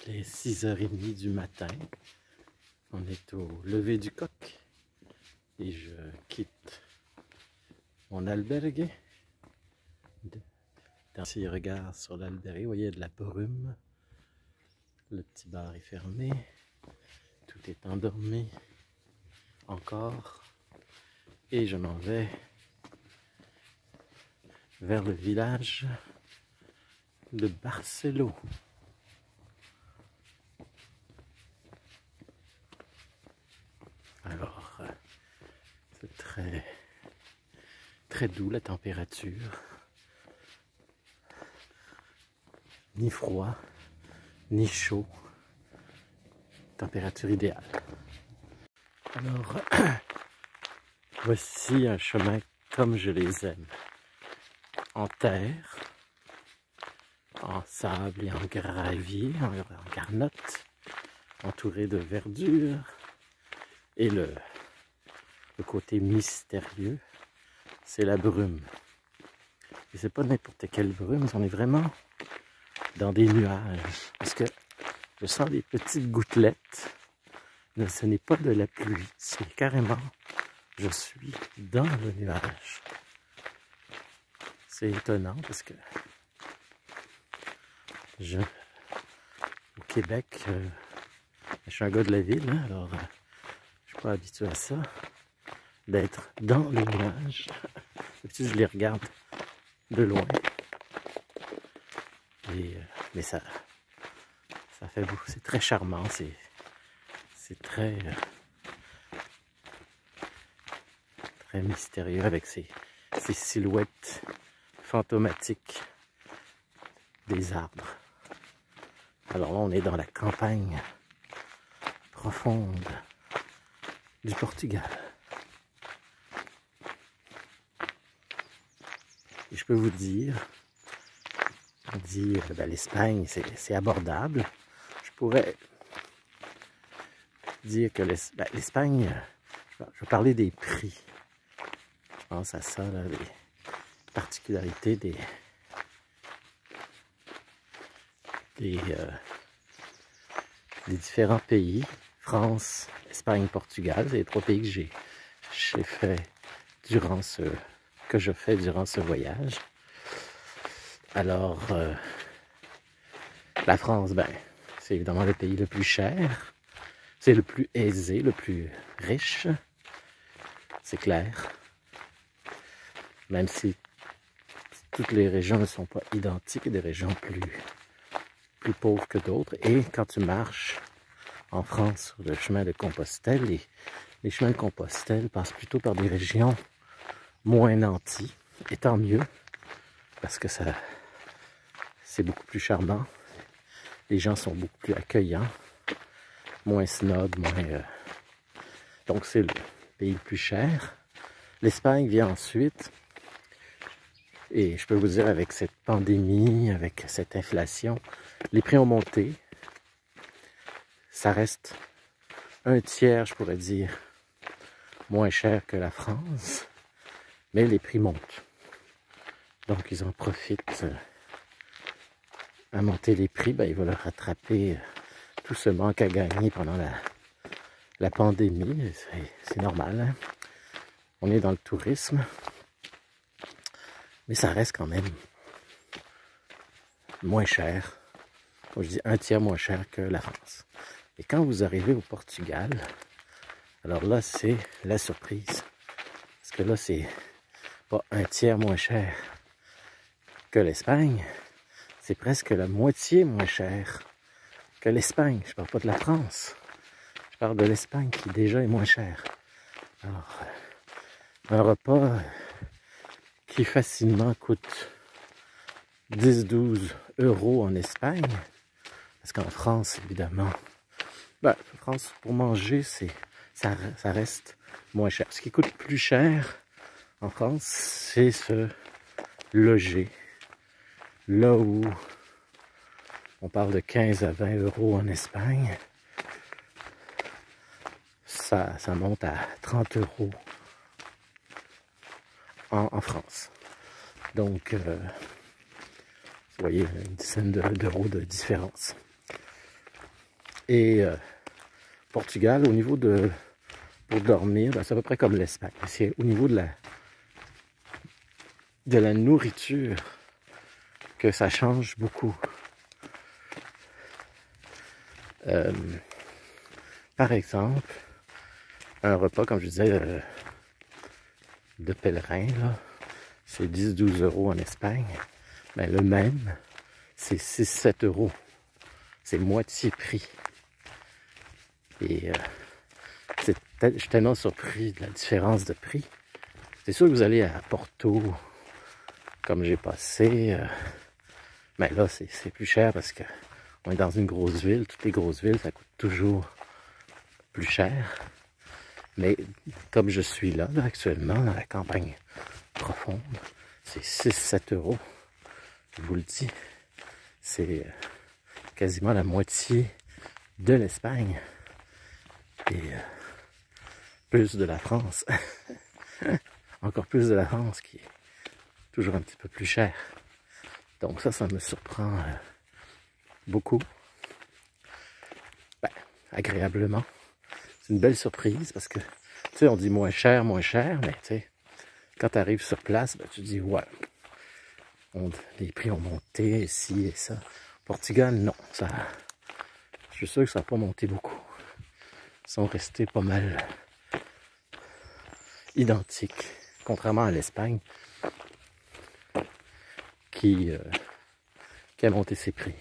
Il est 6h30 du matin. On est au lever du coq. Et je quitte mon albergue. Si regarde sur l'albergue, vous voyez, il y a de la brume. Le petit bar est fermé. Tout est endormi. Encore. Et je m'en vais vers le village de Barcelo. Alors, c'est très doux la température. Ni froid, ni chaud. Température idéale. Alors, voici un chemin comme je les aime. En terre, en sable et en gravier, en garnotte, entouré de verdure. Et le côté mystérieux, c'est la brume. Et c'est pas n'importe quelle brume, on est vraiment dans des nuages. Parce que je sens des petites gouttelettes. Mais ce n'est pas de la pluie, c'est carrément, je suis dans le nuage. C'est étonnant parce que au Québec, je suis un gars de la ville, hein, alors je suis pas habitué à ça, d'être dans les nuages. D'habitude, je les regarde de loin. Mais ça fait beau, c'est très charmant, c'est très mystérieux avec ces silhouettes fantomatiques des arbres. Alors là, on est dans la campagne profonde du Portugal. Et je peux vous dire, on dit l'Espagne, c'est abordable. Je pourrais dire que l'Espagne, je vais parler des prix. Je pense à ça, là, les particularités des différents pays. France, Espagne, Portugal, c'est les trois pays que j'ai fait que je fais durant ce voyage. Alors, la France, c'est évidemment le pays le plus cher. C'est le plus aisé, le plus riche. C'est clair. Même si toutes les régions ne sont pas identiques, des régions plus pauvres que d'autres. Et quand tu marches en France sur le chemin de Compostelle, les chemins de Compostelle passent plutôt par des régions moins nanties. Et tant mieux, parce que c'est beaucoup plus charmant. Les gens sont beaucoup plus accueillants, moins snob, donc c'est le pays le plus cher. L'Espagne vient ensuite. Et je peux vous dire, avec cette pandémie, avec cette inflation, les prix ont monté. Ça reste un tiers, je pourrais dire, moins cher que la France. Mais les prix montent. Donc, ils en profitent à monter les prix. Ils veulent rattraper tout ce manque à gagner pendant la pandémie. C'est normal, hein? On est dans le tourisme. Mais ça reste quand même moins cher. Comme je dis, un tiers moins cher que la France. Et quand vous arrivez au Portugal, alors là, c'est la surprise. Parce que là, c'est pas un tiers moins cher que l'Espagne. C'est presque la moitié moins cher que l'Espagne. Je parle pas de la France. Je parle de l'Espagne qui déjà est moins cher. Alors, un repas qui facilement coûte 10-12 € en Espagne. Parce qu'en France, évidemment, en France, pour manger, ça reste moins cher. Ce qui coûte plus cher en France, c'est se loger. Là où on parle de 15 à 20 € en Espagne, ça monte à 30 € en France. Donc, vous voyez, une dizaine d'euros de différence. Et Portugal, au niveau de... pour dormir, ben, c'est à peu près comme l'Espagne. C'est au niveau de la nourriture que ça change beaucoup. Par exemple, un repas, comme je disais, de pèlerin, là, c'est 10-12 euros en Espagne. Ben, le même, c'est 6-7 euros. C'est moitié prix. Et je suis tellement surpris de la différence de prix. C'est sûr que vous allez à Porto, comme j'ai passé, mais là c'est plus cher parce que on est dans une grosse ville. Toutes les grosses villes, ça coûte toujours plus cher. Mais comme je suis là actuellement, dans la campagne profonde, c'est 6-7 euros. Je vous le dis, c'est quasiment la moitié de l'Espagne. Et plus de la France. Encore plus de la France qui est toujours un petit peu plus cher. Donc ça me surprend beaucoup. Ben, agréablement. C'est une belle surprise parce que, tu sais, on dit moins cher, mais tu sais, quand tu arrives sur place, ben, tu te dis, ouais, les prix ont monté, ici et ça. Portugal, non, ça, je suis sûr que ça n'a pas monté beaucoup. Ils sont restés pas mal identiques, contrairement à l'Espagne, qui a monté ses prix.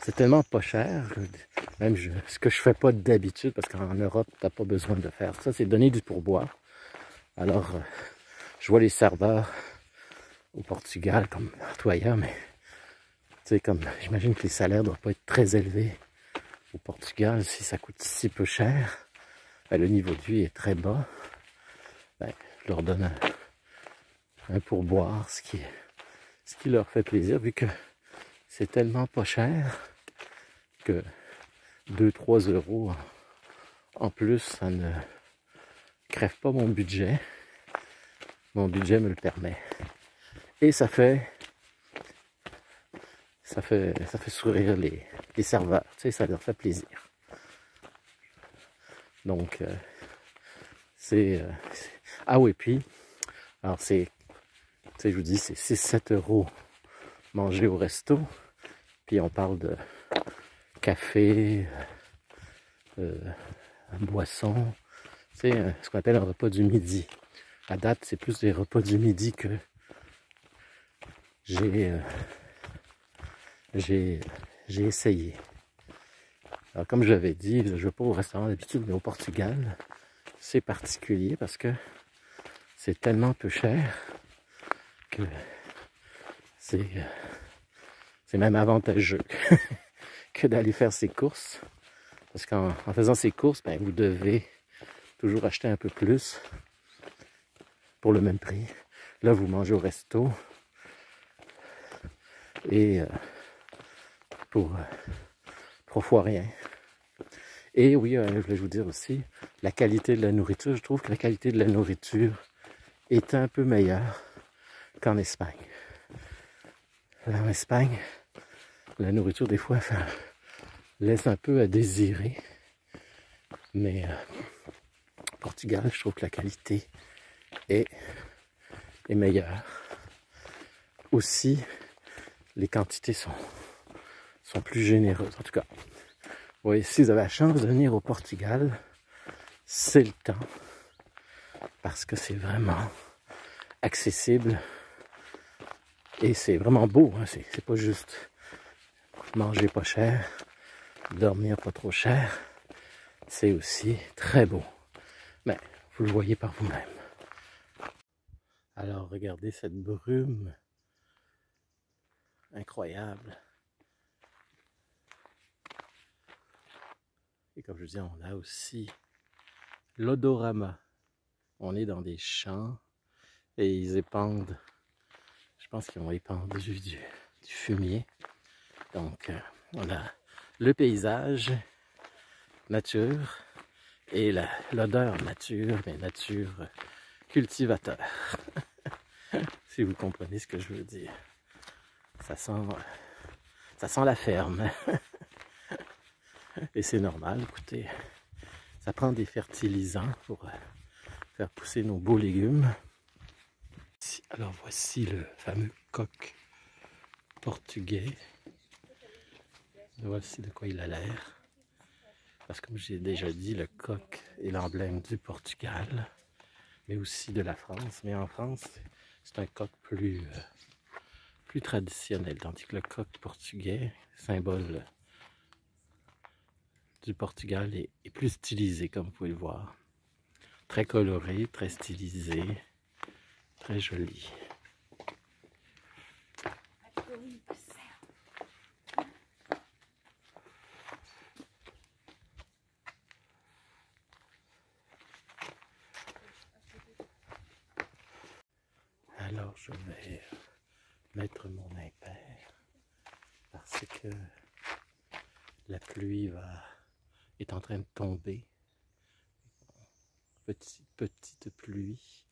C'est tellement pas cher, même ce que je fais pas d'habitude, parce qu'en Europe, t'as pas besoin de faire ça, c'est donner du pourboire. Alors, je vois les serveurs au Portugal, comme partout ailleurs, mais tu sais, comme j'imagine que les salaires doivent pas être très élevés au Portugal, si ça coûte si peu cher, ben, le niveau de vie est très bas. Ben, je leur donne un pourboire, ce qui leur fait plaisir, vu que c'est tellement pas cher que 2-3 euros en plus, ça ne crève pas mon budget. Mon budget me le permet. Et ça fait sourire les serveurs. Tu sais, ça leur fait plaisir. Donc, ah oui, puis, alors tu sais, je vous dis, c'est 6-7 euros manger au resto. Puis on parle de café, boisson, tu sais, ce qu'on appelle un repas du midi. À date, c'est plus des repas du midi que j'ai essayé. Alors comme je l'avais dit, je ne vais pas au restaurant d'habitude, mais au Portugal, c'est particulier parce que c'est tellement peu cher que c'est même avantageux que d'aller faire ses courses. Parce qu'en faisant ses courses, ben, vous devez toujours acheter un peu plus pour le même prix. Là, vous mangez au resto et pour 3 fois rien. Et oui, je voulais vous dire aussi, la qualité de la nourriture. Je trouve que la qualité de la nourriture est un peu meilleure qu'en Espagne. En Espagne, la nourriture, des fois, laisse un peu à désirer. Mais au Portugal, je trouve que la qualité est meilleure. Aussi, les quantités sont plus généreuses. En tout cas, oui, si vous avez la chance de venir au Portugal, c'est le temps. Parce que c'est vraiment accessible. Et c'est vraiment beau. Hein? C'est pas juste manger pas cher, dormir pas trop cher. C'est aussi très beau. Mais vous le voyez par vous-même. Alors regardez cette brume incroyable. Et comme je dis, on a aussi l'odorama. On est dans des champs et ils épandent, je pense qu'ils vont épandre du fumier. Donc on a le paysage, nature, et l'odeur nature, mais nature cultivateur. Si vous comprenez ce que je veux dire. Ça sent la ferme. Et c'est normal, écoutez, ça prend des fertilisants pour faire pousser nos beaux légumes. Alors voici le fameux coq portugais. Voici de quoi il a l'air. Parce que comme j'ai déjà dit, le coq est l'emblème du Portugal, mais aussi de la France. Mais en France, c'est un coq plus traditionnel, tandis que le coq portugais, symbole du Portugal, est plus stylisé, comme vous pouvez le voir. Très coloré, très stylisé, très joli. Alors je vais mettre mon impair parce que la pluie est en train de tomber. Petite pluie.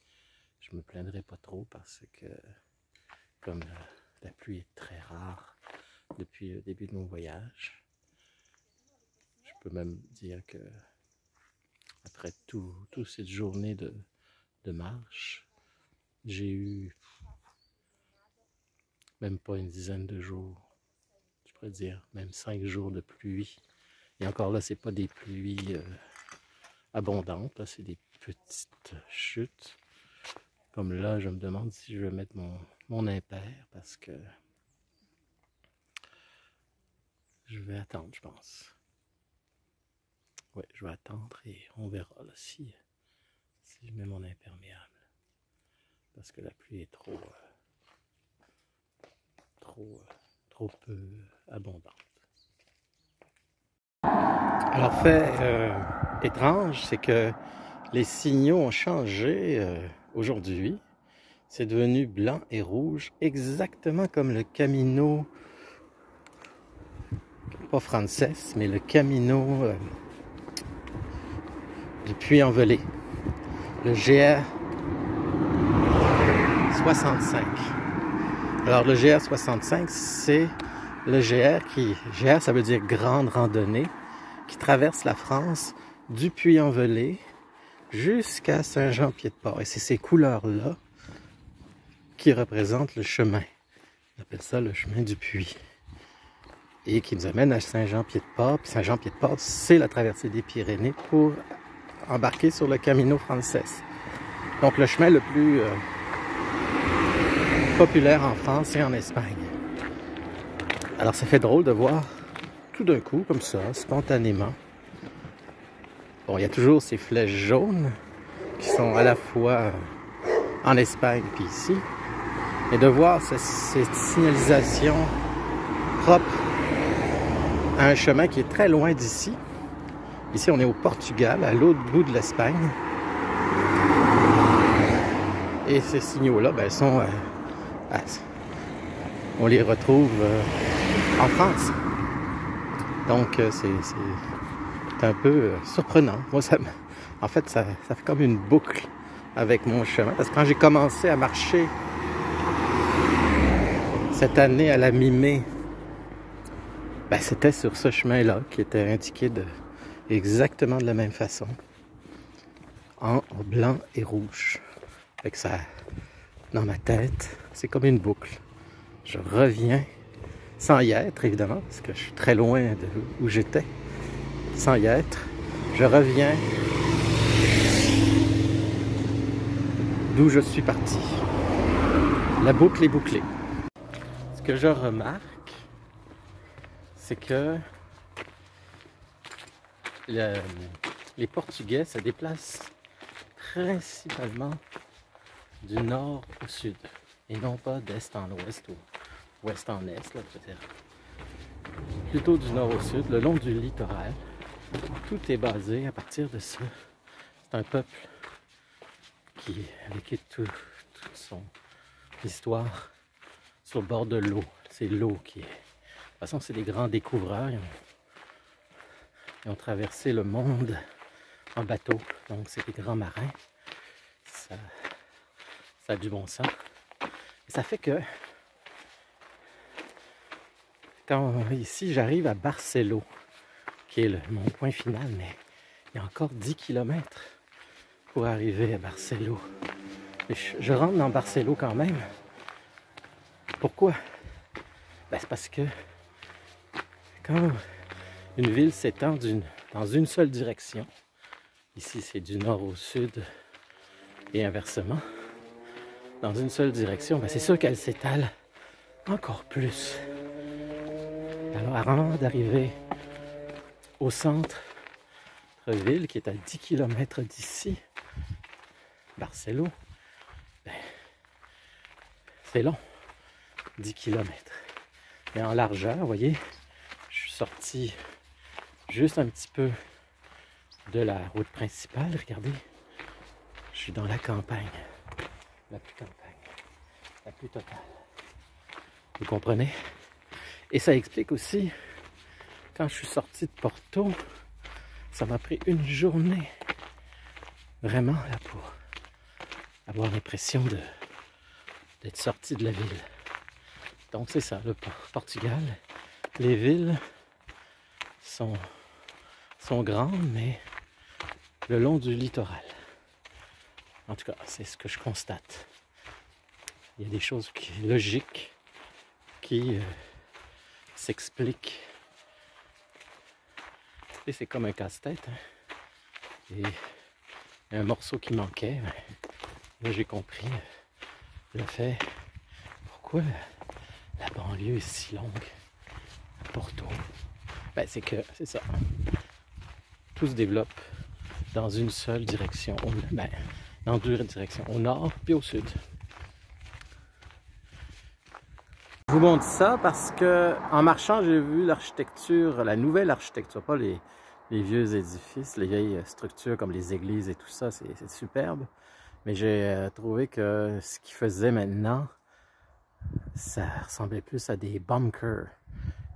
Je me plaindrai pas trop parce que comme la pluie est très rare depuis le début de mon voyage, je peux même dire que après toute cette journée de marche, j'ai eu même pas une dizaine de jours, je pourrais dire même 5 jours de pluie. Et encore là, c'est pas des pluies abondantes, c'est des petites chutes. Comme là, je me demande si je vais mettre mon impair parce que je vais attendre, je pense. Ouais, je vais attendre et on verra là, si je mets mon imperméable. Parce que la pluie est trop peu abondante. Alors, fait étrange, c'est que les signaux ont changé aujourd'hui. C'est devenu blanc et rouge, exactement comme le Camino, pas Frances, mais le Camino du Puy-en-Velay, le GR 65. Alors le GR 65, c'est le GR ça veut dire grande randonnée, qui traverse la France du Puy-en-Velay jusqu'à Saint-Jean-Pied-de-Port. Et c'est ces couleurs-là qui représentent le chemin. On appelle ça le chemin du Puy. Et qui nous amène à Saint-Jean-Pied-de-Port. Puis Saint-Jean-Pied-de-Port, c'est la traversée des Pyrénées pour embarquer sur le Camino Frances. Donc le chemin le plus populaire en France et en Espagne. Alors ça fait drôle de voir tout d'un coup, comme ça, spontanément. Bon, il y a toujours ces flèches jaunes qui sont à la fois en Espagne puis ici. Et de voir cette signalisation propre à un chemin qui est très loin d'ici. Ici, on est au Portugal, à l'autre bout de l'Espagne. Et ces signaux-là, ben, on les retrouve en France. Donc, c'est un peu surprenant. Moi, en fait, ça fait comme une boucle avec mon chemin. Parce que quand j'ai commencé à marcher cette année à la mi-mai, ben, c'était sur ce chemin-là qui était indiqué exactement de la même façon, en blanc et rouge. Fait que ça, dans ma tête, c'est comme une boucle. Je reviens, sans y être évidemment, parce que je suis très loin de où j'étais, sans y être, je reviens d'où je suis parti. La boucle est bouclée. Ce que je remarque, c'est que les Portugais se déplacent principalement du nord au sud et non pas d'est en ouest ou ouest en est, là, peut-être. Plutôt du nord au sud, le long du littoral. Tout est basé à partir de ça. C'est un peuple qui a vécu toute son histoire sur le bord de l'eau. C'est l'eau qui est... De toute façon, c'est des grands découvreurs. Ils ont traversé le monde en bateau. Donc, c'est des grands marins. Ça a du bon sens. Et ça fait que quand ici, j'arrive à Barcelone, qui est mon point final, mais il y a encore 10 km pour arriver à Barcelo. Et je rentre dans Barcelo quand même. Pourquoi? Ben, c'est parce que quand une ville s'étend dans une seule direction, ici c'est du nord au sud et inversement, dans une seule direction, ben c'est sûr qu'elle s'étale encore plus. Alors avant d'arriver au centre-ville qui est à 10 km d'ici, Barcelo, ben, c'est long, 10 km. Mais en largeur, vous voyez, je suis sorti juste un petit peu de la route principale. Regardez, je suis dans la campagne, la plus totale. Vous comprenez? Et ça explique aussi, quand je suis sorti de Porto, ça m'a pris une journée, vraiment, là, pour avoir l'impression d'être sorti de la ville. Donc c'est ça, le Portugal. Les villes sont grandes, mais le long du littoral. En tout cas, c'est ce que je constate. Il y a des choses logiques qui s'expliquent. Et c'est comme un casse-tête. Hein. Et un morceau qui manquait. Ben, là, j'ai compris le fait pourquoi la banlieue est si longue à Porto. Ben, c'est ça. Tout se développe dans une seule direction. Ben, dans deux directions, au nord puis au sud. Je vous montre ça parce que en marchant, j'ai vu l'architecture, la nouvelle architecture, pas les vieux édifices, les vieilles structures comme les églises et tout ça, c'est superbe. Mais j'ai trouvé que ce qu'ils faisaient maintenant, ça ressemblait plus à des bunkers.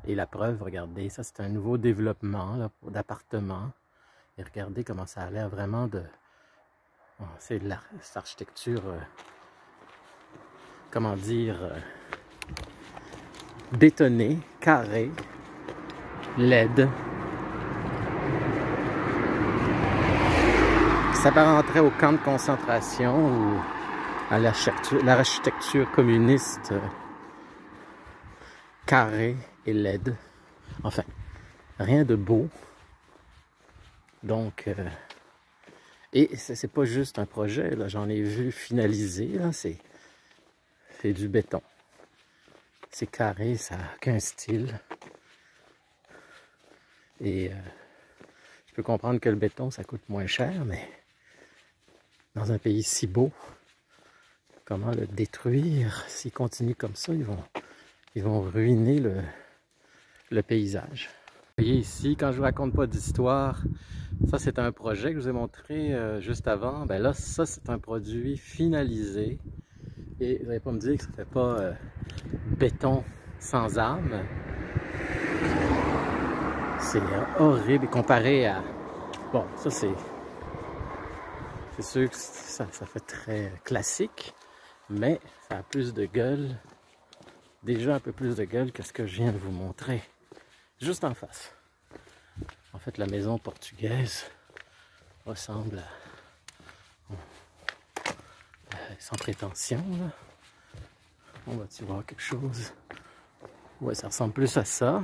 Et la preuve, regardez, ça c'est un nouveau développement d'appartements. Et regardez comment ça a l'air vraiment de... Bon, c'est de l'architecture, comment dire, bétonnée, carrée, LED. Ça s'apparenterait au camp de concentration ou à l'architecture communiste carrée et LED. Enfin, rien de beau. Donc, et c'est pas juste un projet, là, j'en ai vu finalisé, là, c'est du béton. C'est carré, ça n'a qu'un style. Et je peux comprendre que le béton, ça coûte moins cher, mais dans un pays si beau, comment le détruire? S'ils continuent comme ça, ils vont ruiner le paysage. Vous voyez ici, quand je vous raconte pas d'histoire, ça c'est un projet que je vous ai montré juste avant. Ben là, ça c'est un produit finalisé. Et vous n'allez pas me dire que ça fait pas béton sans âme. C'est horrible comparé à... Bon, ça c'est sûr que ça fait très classique, mais ça a plus de gueule, déjà un peu plus de gueule que ce que je viens de vous montrer. Juste en face. En fait, la maison portugaise ressemble sans prétention, là. On va-tu voir quelque chose? Ouais, ça ressemble plus à ça.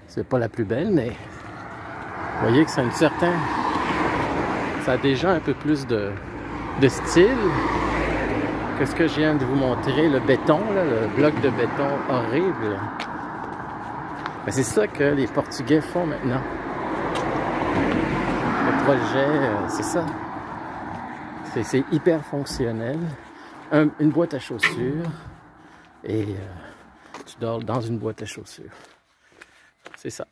C'est pas la plus belle, mais vous voyez que c'est ça a déjà un peu plus de style que ce que je viens de vous montrer, le béton, là, le bloc de béton horrible. Mais c'est ça que les Portugais font maintenant. Le projet, c'est ça. C'est hyper fonctionnel. Une boîte à chaussures et tu dors dans une boîte à chaussures. C'est ça.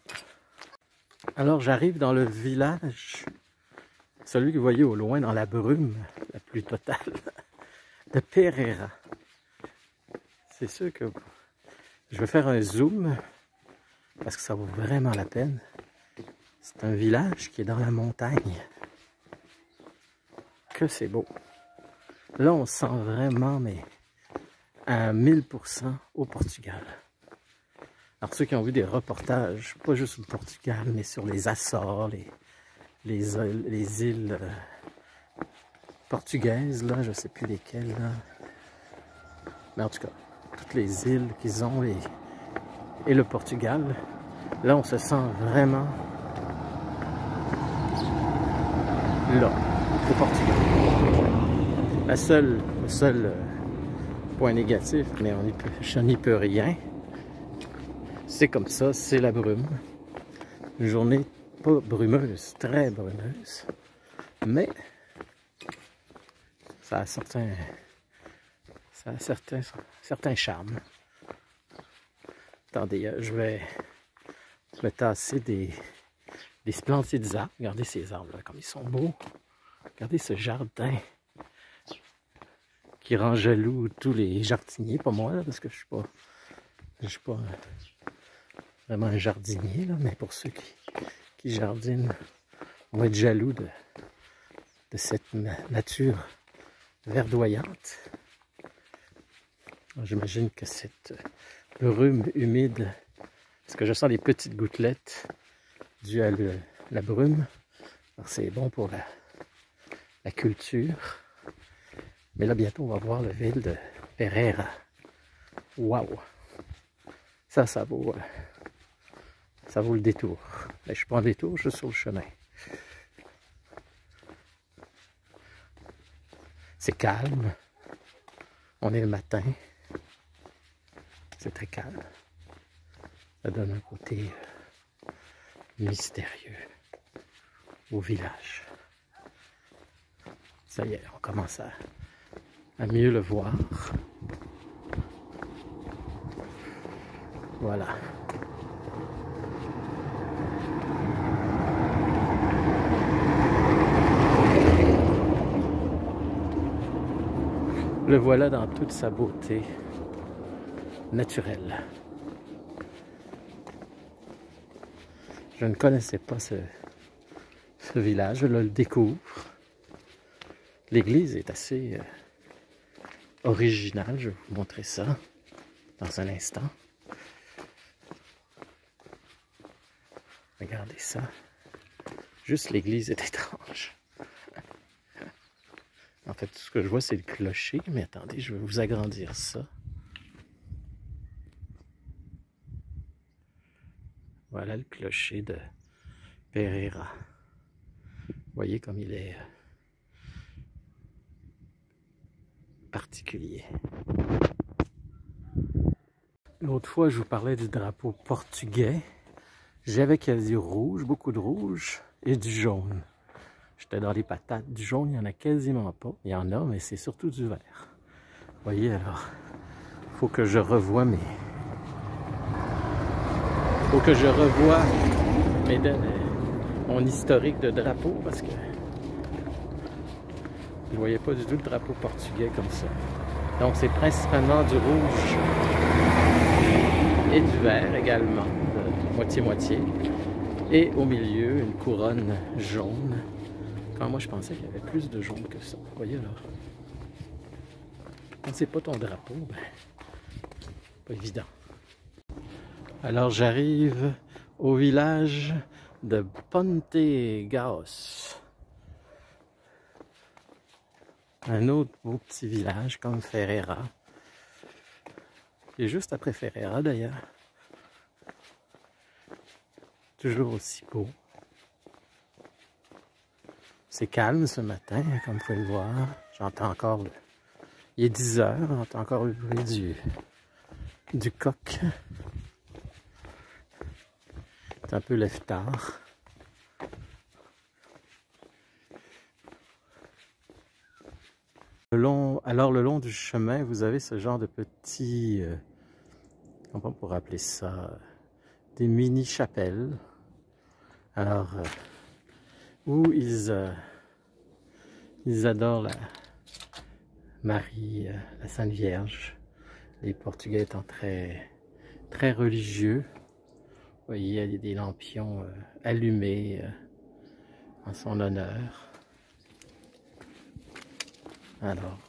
Alors j'arrive dans le village, celui que vous voyez au loin dans la brume la plus totale, de Pereira. C'est sûr que je vais faire un zoom parce que ça vaut vraiment la peine. C'est un village qui est dans la montagne. Que c'est beau. Là, on se sent vraiment, mais à 1000% au Portugal. Alors ceux qui ont vu des reportages, pas juste sur le Portugal, mais sur les Açores, les îles portugaises, là, je sais plus lesquelles, là. Mais en tout cas, toutes les îles qu'ils ont et le Portugal, là on se sent vraiment là, au Portugal. Le seul point négatif, mais je n'y peux rien, c'est comme ça, c'est la brume. Une journée pas brumeuse, très brumeuse, mais ça a certains charmes. Attendez, je vais me tasser des splendides arbres. Regardez ces arbres-là, comme ils sont beaux. Regardez ce jardin qui rend jaloux tous les jardiniers, pas moi, là, parce que je suis pas vraiment un jardinier, là, mais pour ceux qui jardinent vont être jaloux de cette nature verdoyante. J'imagine que cette brume humide, parce que je sens des petites gouttelettes dues à la brume, c'est bon pour la culture. Mais là, bientôt, on va voir la ville de Pereira. Waouh! Ça vaut le détour. Mais je suis pas en détour, je suis sur le chemin. C'est calme. On est le matin. C'est très calme. Ça donne un côté mystérieux au village. Ça y est, on commence à mieux le voir. Voilà. Le voilà dans toute sa beauté naturelle. Je ne connaissais pas ce village, je le découvre. L'église est assez originale, je vais vous montrer ça dans un instant. Regardez ça. Juste l'église est étrange. En fait, tout ce que je vois, c'est le clocher. Mais attendez, je vais vous agrandir ça. Voilà le clocher de Pereira. Vous voyez comme il est particulier. L'autre fois, je vous parlais du drapeau portugais. J'avais quasi rouge, beaucoup de rouge et du jaune. J'étais dans les patates. Du jaune, il n'y en a quasiment pas. Il y en a, mais c'est surtout du vert. Vous voyez, alors, il faut que je revoie mon historique de drapeau parce que je ne voyais pas du tout le drapeau portugais comme ça. Donc, c'est principalement du rouge et du vert également, moitié-moitié. Et au milieu, une couronne jaune. Quand moi, je pensais qu'il y avait plus de jaune que ça. Vous voyez là? Quand c'est pas ton drapeau, ben, pas évident. Alors, j'arrive au village de Ponte Gaos. Un autre beau petit village comme Ferreira. Et juste après Ferreira d'ailleurs. Toujours aussi beau. C'est calme ce matin, comme vous pouvez le voir. J'entends encore il est 10 heures, j'entends encore le bruit du coq. C'est un peu lève-tard. Alors le long du chemin, vous avez ce genre de petits, comment on pourrait appeler ça, des mini-chapelles. Alors, où ils adorent la Marie, la Sainte Vierge. Les Portugais étant très, très religieux. Vous voyez, il y a des lampions allumés en son honneur. Alors,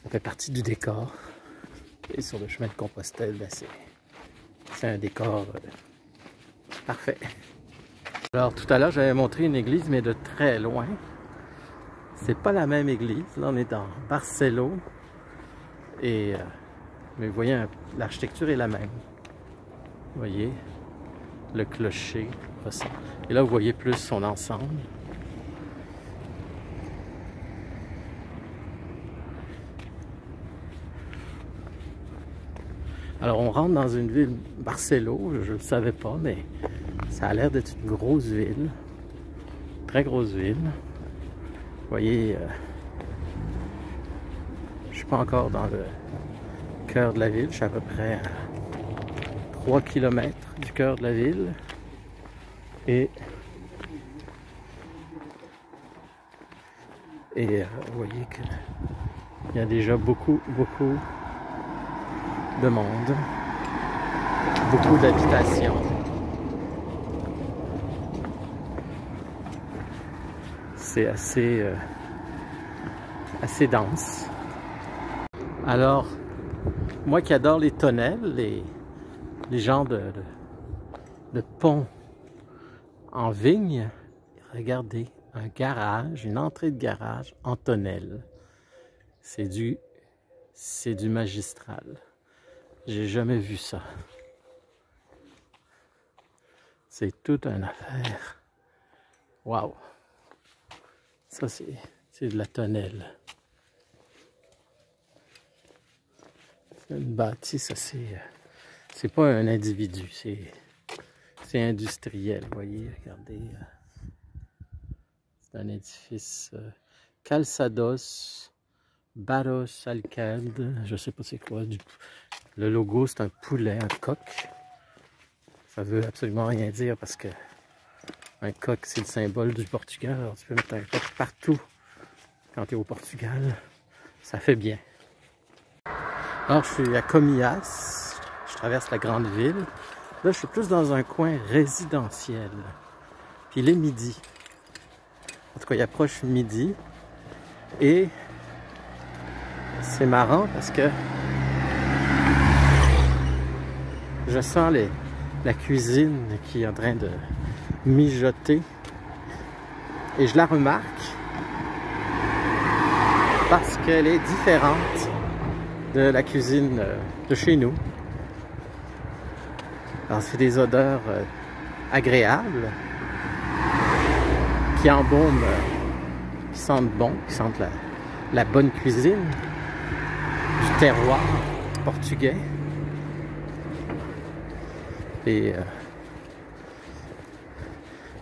ça fait partie du décor. Et sur le chemin de Compostelle, ben c'est un décor parfait. Alors tout à l'heure, j'avais montré une église, mais de très loin. C'est pas la même église. Là, on est dans Barcelo. Et mais vous voyez, l'architecture est la même. Vous voyez, le clocher ressemble. Et là, vous voyez plus son ensemble. Alors, on rentre dans une ville, Barcelo, je ne le savais pas, mais ça a l'air d'être une grosse ville. Très grosse ville. Vous voyez, je ne suis pas encore dans le cœur de la ville, je suis à peu près à 3 km du cœur de la ville. Et vous voyez qu'il y a déjà beaucoup de monde, beaucoup d'habitations. C'est assez dense. Alors, moi qui adore les tonnelles, les genres de ponts en vigne, regardez, un garage, une entrée de garage en tonnelle. C'est du magistral. J'ai jamais vu ça. C'est toute une affaire. Waouh! Ça, c'est de la tonnelle. C'est une bâtisse assez... c'est pas un individu, c'est industriel, vous voyez, regardez. C'est un édifice Calçados Barros Alcalde, je sais pas c'est quoi. Le logo, c'est un poulet, un coq. Ça veut absolument rien dire parce que un coq, c'est le symbole du Portugal. Alors tu peux mettre un coq partout quand tu es au Portugal. Ça fait bien. Alors je suis à Comillas, je traverse la grande ville. Là, je suis plus dans un coin résidentiel. Puis il est midi. En tout cas, il approche midi. Et c'est marrant parce que je sens la cuisine qui est en train de mijoter. Et je la remarque parce qu'elle est différente de la cuisine de chez nous. Alors, c'est des odeurs agréables qui embaument, qui sentent bon, qui sentent la bonne cuisine du terroir portugais. Et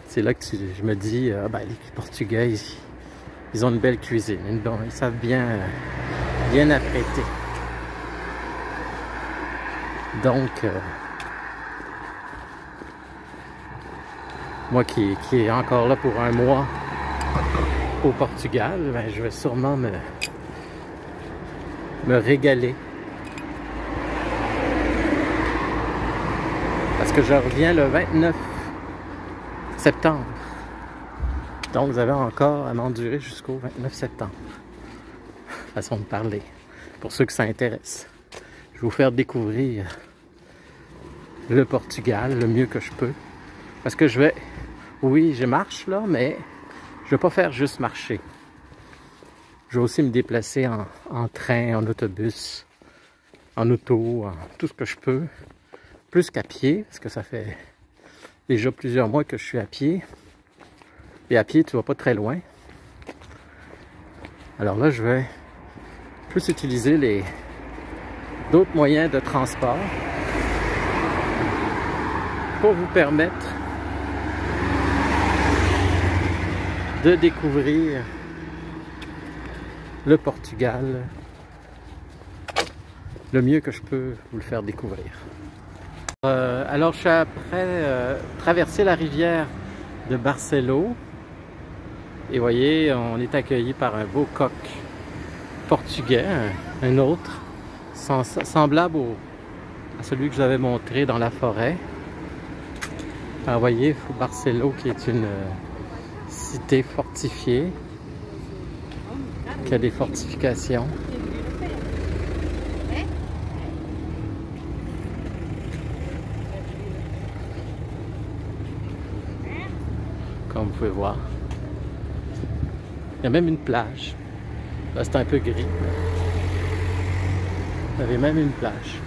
c'est là que je me dis, ben, les Portugais, ils ont une belle cuisine, ils savent bien apprêter. Donc, moi qui est encore là pour un mois au Portugal, ben, je vais sûrement me régaler. Parce que je reviens le 29 septembre. Donc vous avez encore à m'endurer jusqu'au 29 septembre. Façon de parler. Pour ceux que ça intéresse. Je vais vous faire découvrir le Portugal le mieux que je peux. Parce que oui, je marche là, mais je ne vais pas faire juste marcher. Je vais aussi me déplacer en train, en autobus, en auto, en tout ce que je peux. Plus qu'à pied, parce que ça fait déjà plusieurs mois que je suis à pied. Et à pied, tu vas pas très loin. Alors là, je vais plus utiliser d'autres moyens de transport pour vous permettre de découvrir le Portugal le mieux que je peux vous le faire découvrir. Alors je suis après traverser la rivière de Barcelo et vous voyez, on est accueilli par un beau coq portugais, un autre, semblable à celui que j'avais montré dans la forêt. Alors vous voyez, Barcelo qui est une cité fortifiée, qui a des fortifications. comme vous pouvez voir. Il y a même une plage. Là, c'est un peu gris. Il y avait même une plage.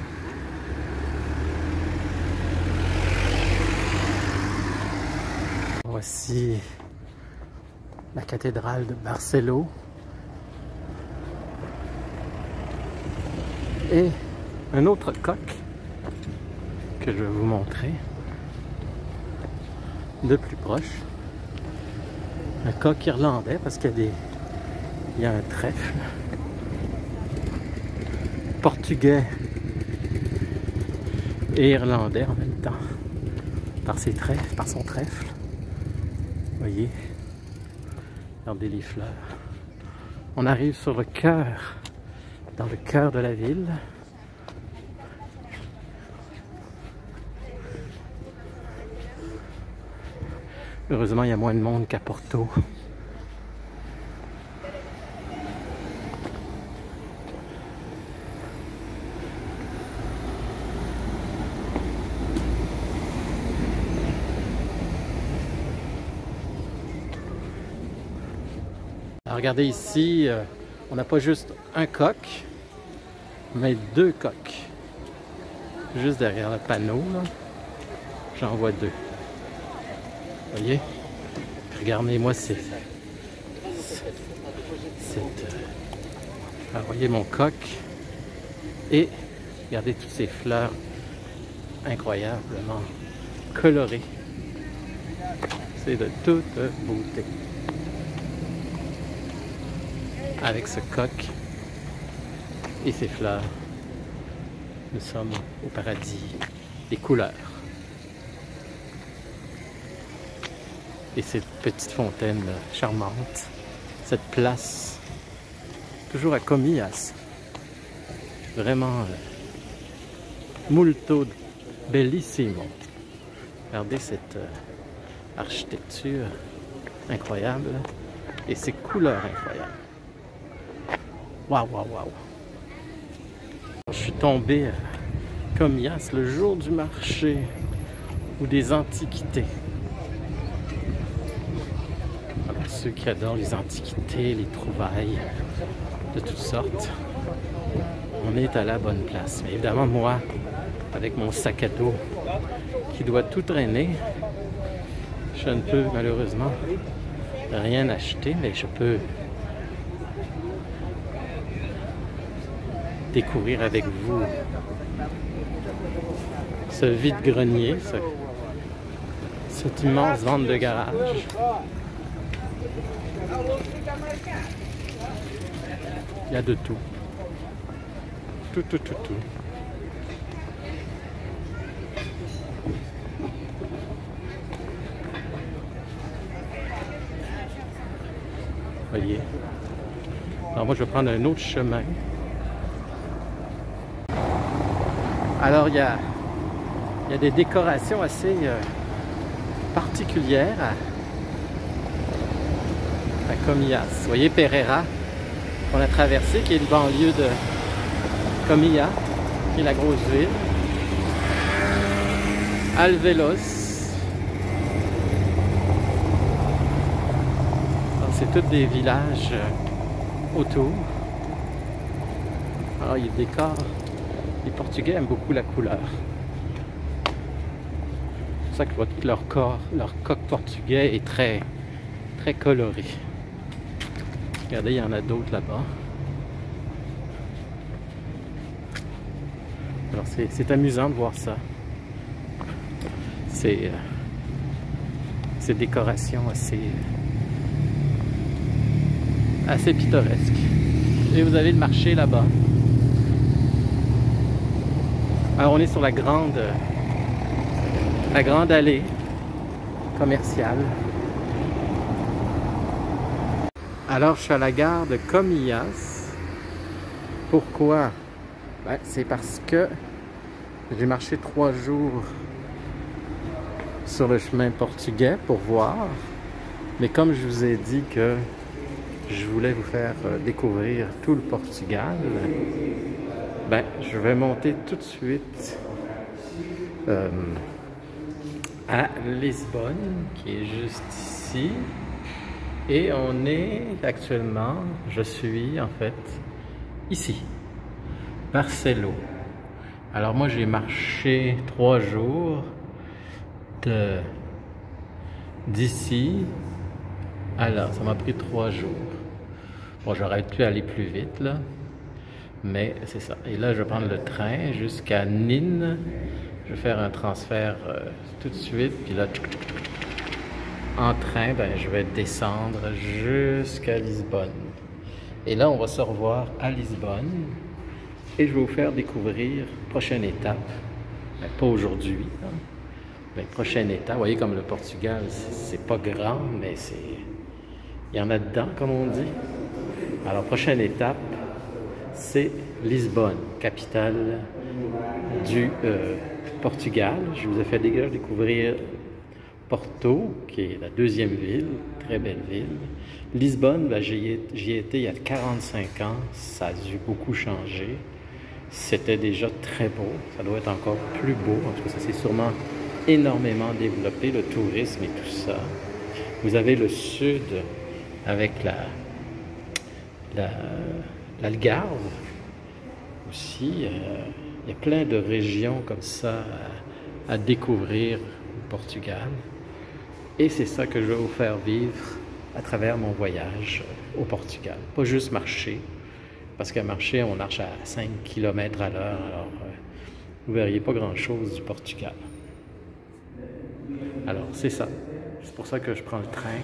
Voici la cathédrale de Barcelone. Et un autre coq que je vais vous montrer de plus proche. Un coq irlandais parce qu'il y a un trèfle. Portugais et irlandais en même temps par son trèfle. Voyez, regardez les fleurs. On arrive sur le cœur, dans le cœur de la ville. Heureusement, il y a moins de monde qu'à Porto. Alors, regardez ici, on n'a pas juste un coq, mais deux coqs. Juste derrière le panneau, j'en vois deux. Vous voyez? Regardez-moi alors, voyez mon coq. Et regardez toutes ces fleurs incroyablement colorées. C'est de toute beauté. Avec ce coq et ces fleurs, nous sommes au paradis des couleurs. Et cette petite fontaine charmante, cette place, toujours à Comillas, vraiment molto bellissimo. Regardez cette architecture incroyable et ces couleurs incroyables. Waouh, waouh, waouh! Je suis tombé à Comillas le jour du marché ou des antiquités. Alors, ceux qui adorent les antiquités, les trouvailles de toutes sortes, on est à la bonne place. Mais évidemment, moi, avec mon sac à dos qui doit tout traîner, je ne peux malheureusement rien acheter, mais je peux découvrir avec vous ce vide-grenier, cette immense vente de garage. Il y a de tout. Tout. Voyez. Alors moi je vais prendre un autre chemin. Alors il y a des décorations assez particulières à Comillas. Vous voyez Pereira qu'on a traversé, qui est une banlieue de Comillas, qui est la grosse ville. Alvélos. C'est tous des villages autour. Alors il y a des décors. Les Portugais aiment beaucoup la couleur. C'est pour ça que leur coq portugais est très coloré. Regardez, il y en a d'autres là-bas. Alors c'est amusant de voir ça. Ces décorations assez pittoresques. Et vous avez le marché là-bas. Alors on est sur la grande allée commerciale. Alors je suis à la gare de Comillas. Pourquoi? Ben, c'est parce que j'ai marché 3 jours sur le chemin portugais pour voir. Mais comme je vous ai dit que je voulais vous faire découvrir tout le Portugal, ben, je vais monter tout de suite à Lisbonne, qui est juste ici. ici et on est actuellement, je suis en fait ici, Barcelo. Alors moi j'ai marché 3 jours d'ici, alors ça m'a pris 3 jours. Bon, j'aurais pu aller plus vite là, mais c'est ça. Et là je vais prendre le train jusqu'à Nîmes. Je vais faire un transfert tout de suite, puis là en train, ben, je vais descendre jusqu'à Lisbonne. Et là on va se revoir à Lisbonne et je vais vous faire découvrir prochaine étape. Ben, pas aujourd'hui, hein. Mais prochaine étape, vous voyez comme le Portugal, c'est pas grand, mais il y en a dedans, comme on dit. Alors, prochaine étape, c'est Lisbonne, capitale du Portugal. Je vous ai fait déjà découvrir Porto, qui est la 2e ville, très belle ville. Lisbonne, ben, j'y ai été il y a 45 ans, ça a dû beaucoup changer. C'était déjà très beau, ça doit être encore plus beau, en tout cas ça s'est sûrement énormément développé, le tourisme et tout ça. Vous avez le sud avec l'Algarve aussi. Il y a plein de régions comme ça à découvrir au Portugal. Et c'est ça que je vais vous faire vivre à travers mon voyage au Portugal. Pas juste marcher, parce qu'à marcher, on marche à 5 km à l'heure, alors vous ne verriez pas grand-chose du Portugal. Alors, c'est ça. C'est pour ça que je prends le train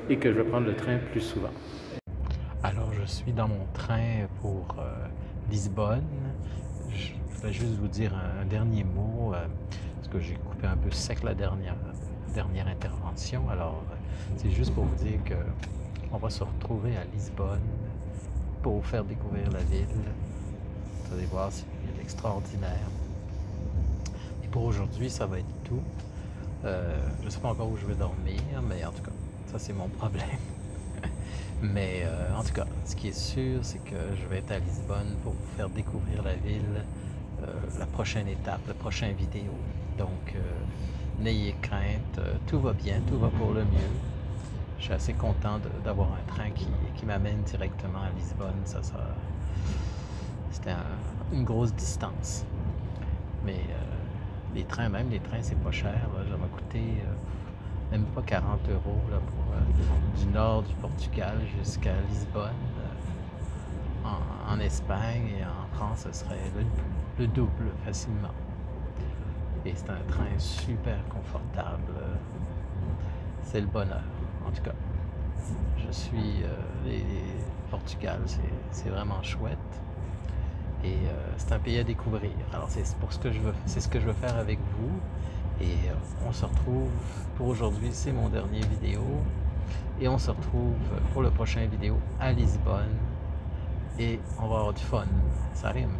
et que je vais prendre le train plus souvent. Alors, je suis dans mon train pour Lisbonne. Je vais juste vous dire un dernier mot, parce que j'ai coupé un peu sec la dernière intervention. Alors, c'est juste pour vous dire qu'on va se retrouver à Lisbonne pour vous faire découvrir la ville. Vous allez voir, c'est une ville extraordinaire. Et pour aujourd'hui, ça va être tout. Je ne sais pas encore où je vais dormir, mais en tout cas, ça c'est mon problème. Mais en tout cas, ce qui est sûr, c'est que je vais être à Lisbonne pour vous faire découvrir la ville, la prochaine étape, la prochaine vidéo. Donc, n'ayez crainte, tout va bien, tout va pour le mieux. Je suis assez content d'avoir un train qui m'amène directement à Lisbonne. C'était une grosse distance. Mais les trains, c'est pas cher. Là. Ça m'a coûté même pas 40 € là, pour du nord du Portugal jusqu'à Lisbonne. En Espagne et en France, ce serait le double facilement. Et c'est un train super confortable. C'est le bonheur. En tout cas, je suis... Portugal, c'est vraiment chouette. Et c'est un pays à découvrir. Alors c'est ce que je veux faire avec vous. Et on se retrouve pour aujourd'hui, c'est mon dernier vidéo. Et on se retrouve pour le prochain vidéo à Lisbonne. Et on va avoir du fun. Ça rime.